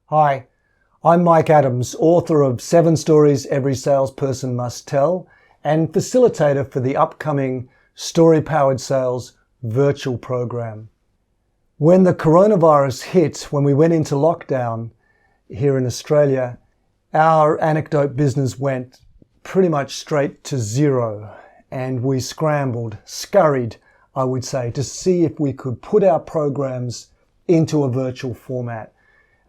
Hi, I'm Mike Adams, author of 7 Stories Every Salesperson Must Tell and facilitator for the upcoming Story Powered Sales virtual program. When the coronavirus hit, when we went into lockdown here in Australia, our Anecdote business went pretty much straight to zero, and we scurried, I would say, to see if we could put our programs into a virtual format.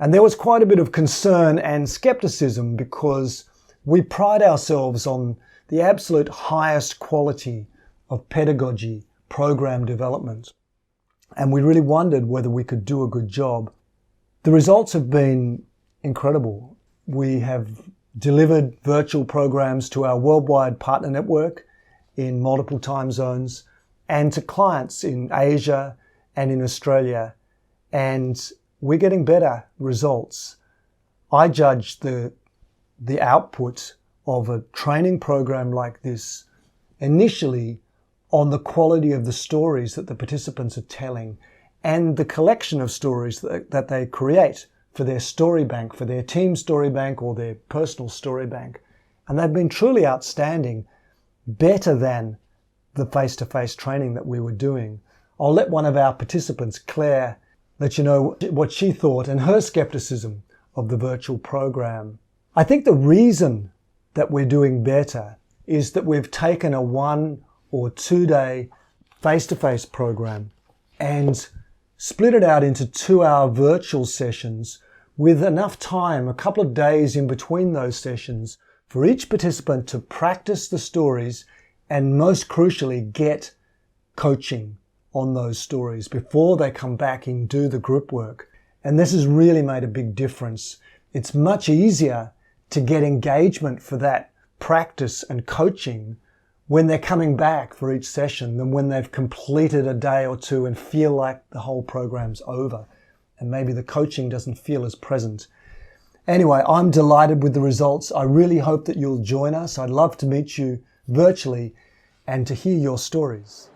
And there was quite a bit of concern and skepticism because we pride ourselves on the absolute highest quality of pedagogy, program development. And we really wondered whether we could do a good job. The results have been incredible. We have delivered virtual programs to our worldwide partner network in multiple time zones and to clients in Asia and in Australia. And we're getting better results. I judge the output of a training program like this initially on the quality of the stories that the participants are telling and the collection of stories that they create for their story bank, for their team story bank or their personal story bank. And they've been truly outstanding, better than the face-to-face training that we were doing. I'll let one of our participants, Claire, let you know what she thought and her skepticism of the virtual program. I think the reason that we're doing better is that we've taken a 1 or 2 day face-to-face program and split it out into 2-hour virtual sessions with enough time, a couple of days in between those sessions, for each participant to practice the stories and most crucially get coaching on those stories before they come back and do the group work. And this has really made a big difference. It's much easier to get engagement for that practice and coaching when they're coming back for each session than when they've completed a day or two and feel like the whole program's over and maybe the coaching doesn't feel as present. Anyway, I'm delighted with the results. I really hope that you'll join us. I'd love to meet you virtually and to hear your stories.